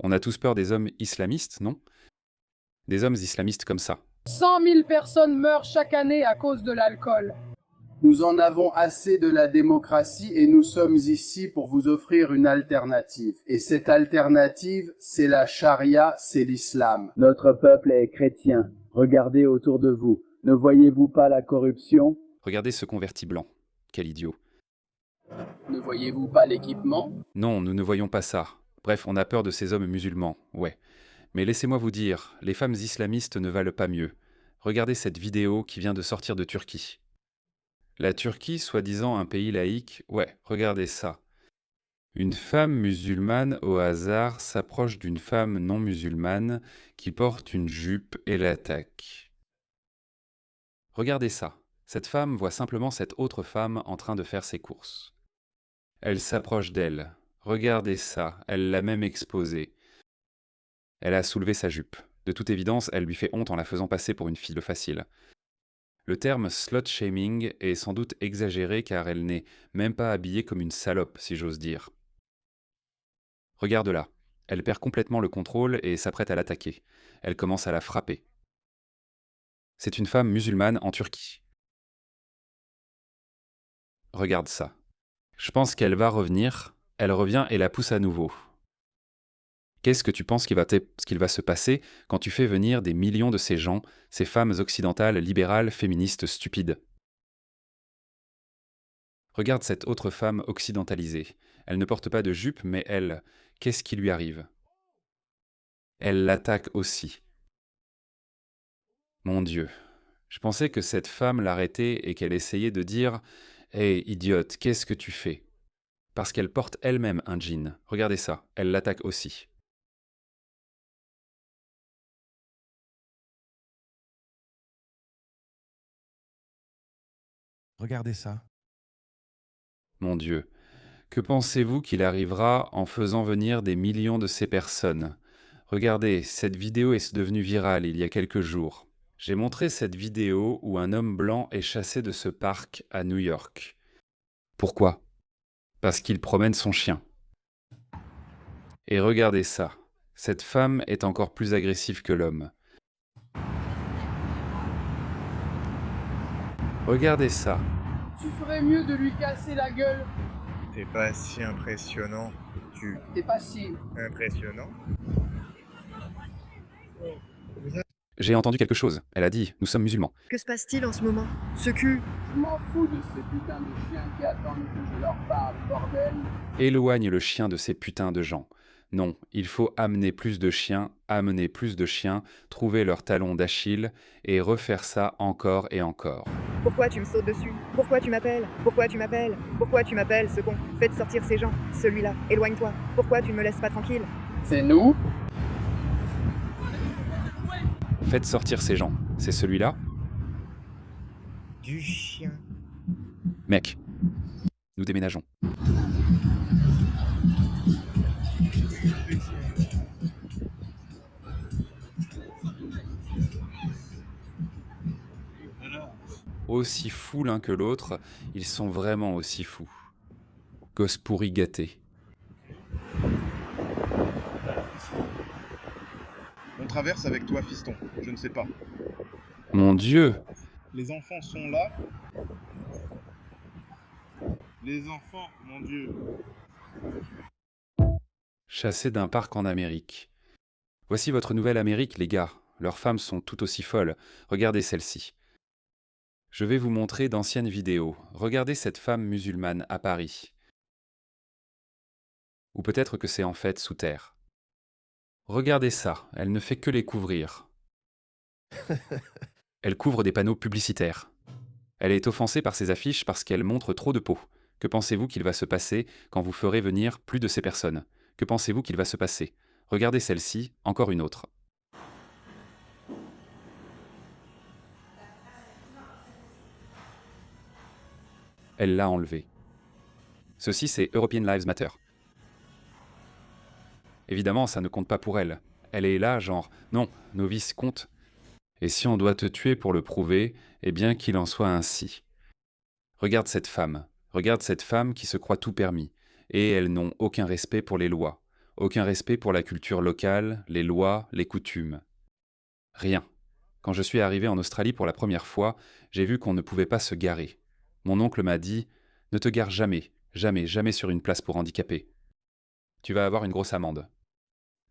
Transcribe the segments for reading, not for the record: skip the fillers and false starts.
On a tous peur des hommes islamistes, non? Des hommes islamistes comme ça. 100 000 personnes meurent chaque année à cause de l'alcool. Nous en avons assez de la démocratie et nous sommes ici pour vous offrir une alternative. Et cette alternative, c'est la charia, c'est l'islam. Notre peuple est chrétien. Regardez autour de vous. Ne voyez-vous pas la corruption? Regardez ce converti blanc. Quel idiot. Ne voyez-vous pas l'équipement? Non, nous ne voyons pas ça. Bref, on a peur de ces hommes musulmans, ouais. Mais laissez-moi vous dire, les femmes islamistes ne valent pas mieux. Regardez cette vidéo qui vient de sortir de Turquie. La Turquie, soi-disant un pays laïque, ouais, regardez ça. Une femme musulmane au hasard s'approche d'une femme non musulmane qui porte une jupe et l'attaque. Regardez ça. Cette femme voit simplement cette autre femme en train de faire ses courses. Elle s'approche d'elle. Regardez ça, elle l'a même exposée. Elle a soulevé sa jupe. De toute évidence, elle lui fait honte en la faisant passer pour une fille facile. Le terme slut-shaming est sans doute exagéré car elle n'est même pas habillée comme une salope, si j'ose dire. Regarde-la. Elle perd complètement le contrôle et s'apprête à l'attaquer. Elle commence à la frapper. C'est une femme musulmane en Turquie. Regarde ça. Je pense qu'elle va revenir. Elle revient et la pousse à nouveau. Qu'est-ce que tu penses qu'il va se passer quand tu fais venir des millions de ces gens, ces femmes occidentales, libérales, féministes, stupides? Regarde cette autre femme occidentalisée. Elle ne porte pas de jupe, mais elle, qu'est-ce qui lui arrive? Elle l'attaque aussi. Mon Dieu, je pensais que cette femme l'arrêtait et qu'elle essayait de dire « Hé, idiote, qu'est-ce que tu fais ?» Parce qu'elle porte elle-même un jean. Regardez ça, elle l'attaque aussi. Regardez ça. Mon Dieu, que pensez-vous qu'il arrivera en faisant venir des millions de ces personnes? Regardez, cette vidéo est devenue virale il y a quelques jours. J'ai montré cette vidéo où un homme blanc est chassé de ce parc à New York. Pourquoi? Parce qu'il promène son chien. Et regardez ça, cette femme est encore plus agressive que l'homme. Regardez ça. Tu ferais mieux de lui casser la gueule. T'es pas si impressionnant. T'es pas si... Impressionnant? J'ai entendu quelque chose. Elle a dit, nous sommes musulmans. Que se passe-t-il en ce moment? Ce cul? Je m'en fous de ces putains de chiens qui attendent que je leur parle, bordel. Éloigne le chien de ces putains de gens. Non, il faut amener plus de chiens, trouver leur talon d'Achille et refaire ça encore et encore. Pourquoi tu me sautes dessus? Pourquoi tu m'appelles? Pourquoi tu m'appelles? Pourquoi tu m'appelles, ce con? Faites sortir ces gens. Celui-là, éloigne-toi. Pourquoi tu ne me laisses pas tranquille? C'est nous? Faites sortir ces gens. C'est celui-là? Du chien. Mec, nous déménageons. Aussi fous l'un que l'autre, ils sont vraiment aussi fous. Gosses pourris gâtés. On traverse avec toi, fiston. Je ne sais pas. Mon Dieu! Les enfants sont là. Les enfants, mon Dieu. Chassés d'un parc en Amérique. Voici votre nouvelle Amérique, les gars. Leurs femmes sont tout aussi folles. Regardez celle-ci. Je vais vous montrer d'anciennes vidéos. Regardez cette femme musulmane à Paris. Ou peut-être que c'est en fait sous terre. Regardez ça, elle ne fait que les couvrir. Elle couvre des panneaux publicitaires. Elle est offensée par ces affiches parce qu'elle montre trop de peau. Que pensez-vous qu'il va se passer quand vous ferez venir plus de ces personnes? Que pensez-vous qu'il va se passer? Regardez celle-ci, encore une autre. Elle l'a enlevée. Ceci, c'est European Lives Matter. Évidemment, ça ne compte pas pour elle. Elle est là, genre, non, nos vies comptent. Et si on doit te tuer pour le prouver, eh bien qu'il en soit ainsi. Regarde cette femme qui se croit tout permis. Et elles n'ont aucun respect pour les lois, aucun respect pour la culture locale, les lois, les coutumes. Rien. Quand je suis arrivé en Australie pour la première fois, j'ai vu qu'on ne pouvait pas se garer. Mon oncle m'a dit « Ne te gare jamais, jamais, jamais sur une place pour handicapés. Tu vas avoir une grosse amende. »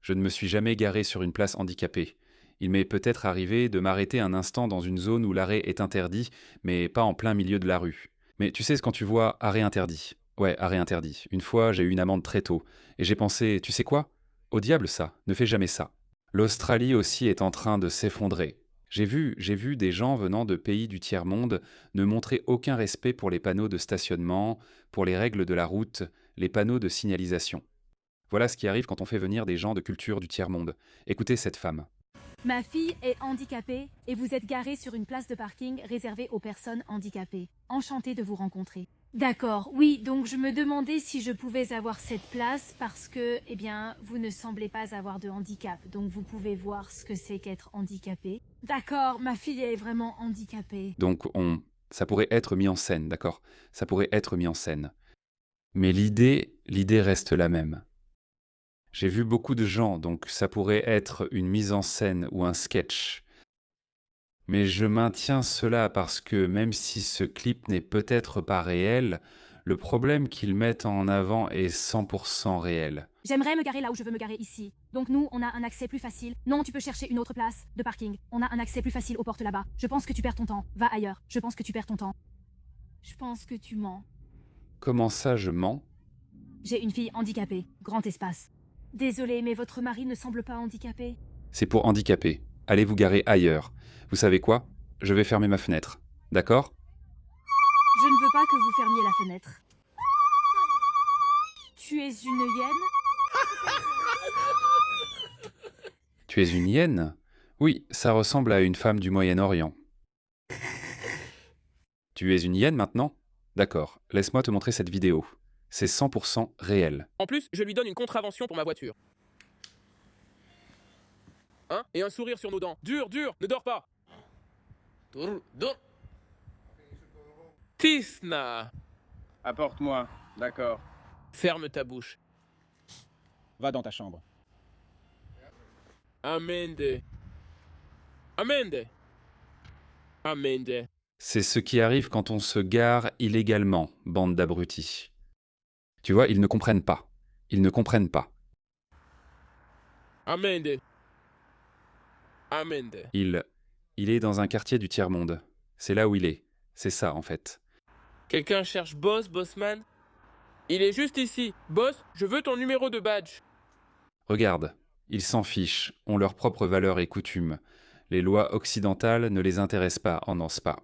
Je ne me suis jamais garé sur une place handicapée. Il m'est peut-être arrivé de m'arrêter un instant dans une zone où l'arrêt est interdit, mais pas en plein milieu de la rue. Mais tu sais ce quand tu vois arrêt interdit. Ouais, arrêt interdit. Une fois, j'ai eu une amende très tôt. Et j'ai pensé, tu sais quoi? Au diable ça, ne fais jamais ça. L'Australie aussi est en train de s'effondrer. J'ai vu des gens venant de pays du tiers-monde ne montrer aucun respect pour les panneaux de stationnement, pour les règles de la route, les panneaux de signalisation. Voilà ce qui arrive quand on fait venir des gens de culture du tiers-monde. Écoutez cette femme. Ma fille est handicapée et vous êtes garé sur une place de parking réservée aux personnes handicapées. Enchantée de vous rencontrer. D'accord, oui, donc je me demandais si je pouvais avoir cette place parce que, eh bien, vous ne semblez pas avoir de handicap, donc vous pouvez voir ce que c'est qu'être handicapé. D'accord, ma fille est vraiment handicapée. Donc ça pourrait être mis en scène, d'accord? Ça pourrait être mis en scène. Mais l'idée reste la même. J'ai vu beaucoup de gens, donc ça pourrait être une mise en scène ou un sketch. Mais je maintiens cela parce que même si ce clip n'est peut-être pas réel, le problème qu'ils mettent en avant est 100% réel. J'aimerais me garer là où je veux me garer ici. Donc nous, on a un accès plus facile. Non, tu peux chercher une autre place de parking. On a un accès plus facile aux portes là-bas. Je pense que tu perds ton temps. Va ailleurs. Je pense que tu perds ton temps. Je pense que tu mens. Comment ça, je mens? J'ai une fille handicapée. Grand espace. Désolée, mais votre mari ne semble pas handicapé. C'est pour handicapés. Allez vous garer ailleurs. Vous savez quoi? Je vais fermer ma fenêtre. D'accord? Je ne veux pas que vous fermiez la fenêtre. Tu es une hyène? Tu es une hyène? Oui, ça ressemble à une femme du Moyen-Orient. Tu es une hyène maintenant? D'accord, laisse-moi te montrer cette vidéo. C'est 100% réel. En plus, je lui donne une contravention pour ma voiture. Hein? Et un sourire sur nos dents. Dur, ne dors pas. Tisna. Apporte-moi, d'accord. Ferme ta bouche. Va dans ta chambre. Amende. Amende. Amende. C'est ce qui arrive quand on se gare illégalement, bande d'abrutis. Tu vois, ils ne comprennent pas. Ils ne comprennent pas. Amende. Amende. Il est dans un quartier du tiers-monde. C'est là où il est. C'est ça, en fait. Quelqu'un cherche Boss, Bossman? Il est juste ici. Boss, je veux ton numéro de badge. Regarde, ils s'en fichent, ont leurs propres valeurs et coutumes. Les lois occidentales ne les intéressent pas en spa.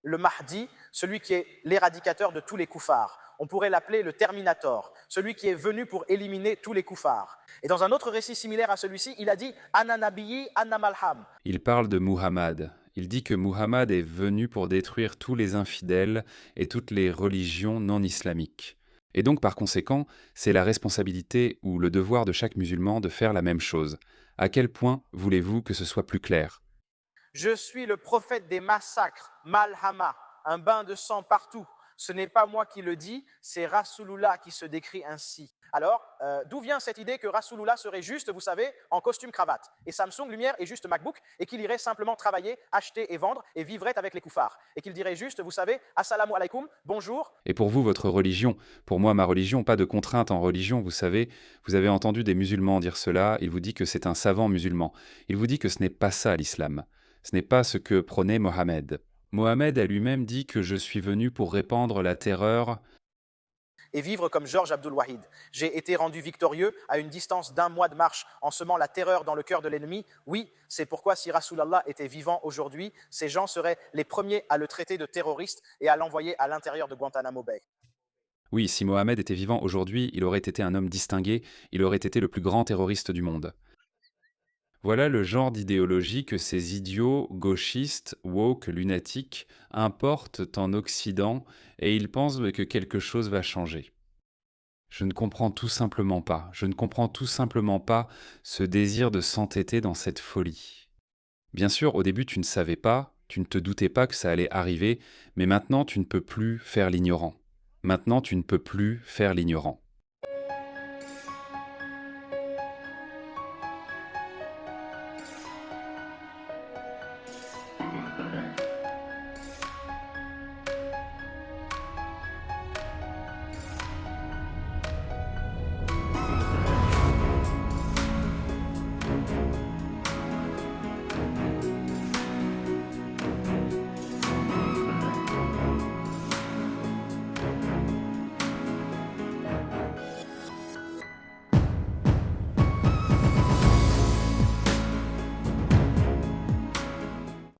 Le Mahdi, celui qui est l'éradicateur de tous les koufars. On pourrait l'appeler le Terminator, celui qui est venu pour éliminer tous les koufars. Et dans un autre récit similaire à celui-ci, il a dit « Anna Nabiyyi, Anna Malham ». Il parle de Muhammad. Il dit que Muhammad est venu pour détruire tous les infidèles et toutes les religions non islamiques. Et donc, par conséquent, c'est la responsabilité ou le devoir de chaque musulman de faire la même chose. À quel point voulez-vous que ce soit plus clair? Je suis le prophète des massacres, Malhama, un bain de sang partout. Ce n'est pas moi qui le dis, c'est Rasulullah qui se décrit ainsi. Alors, d'où vient cette idée que Rasulullah serait juste, vous savez, en costume cravate, et Samsung Lumière est juste MacBook, et qu'il irait simplement travailler, acheter et vendre, et vivrait avec les koufars, et qu'il dirait juste, vous savez, assalamu alaikum, bonjour. Et pour vous, votre religion? Pour moi, ma religion, pas de contrainte en religion, vous savez. Vous avez entendu des musulmans dire cela, il vous dit que c'est un savant musulman. Il vous dit que ce n'est pas ça l'islam. Ce n'est pas ce que prônait Mohammed. Mohammed a lui-même dit que je suis venu pour répandre la terreur et vivre comme Georges Abdul Wahid. J'ai été rendu victorieux à une distance d'1 mois de marche en semant la terreur dans le cœur de l'ennemi. Oui, c'est pourquoi si Rasulallah était vivant aujourd'hui, ces gens seraient les premiers à le traiter de terroriste et à l'envoyer à l'intérieur de Guantanamo Bay. Oui, si Mohammed était vivant aujourd'hui, il aurait été un homme distingué, il aurait été le plus grand terroriste du monde. Voilà le genre d'idéologie que ces idiots, gauchistes, woke, lunatiques, importent en Occident et ils pensent que quelque chose va changer. Je ne comprends tout simplement pas, ce désir de s'entêter dans cette folie. Bien sûr, au début tu ne savais pas, tu ne te doutais pas que ça allait arriver, mais maintenant tu ne peux plus faire l'ignorant.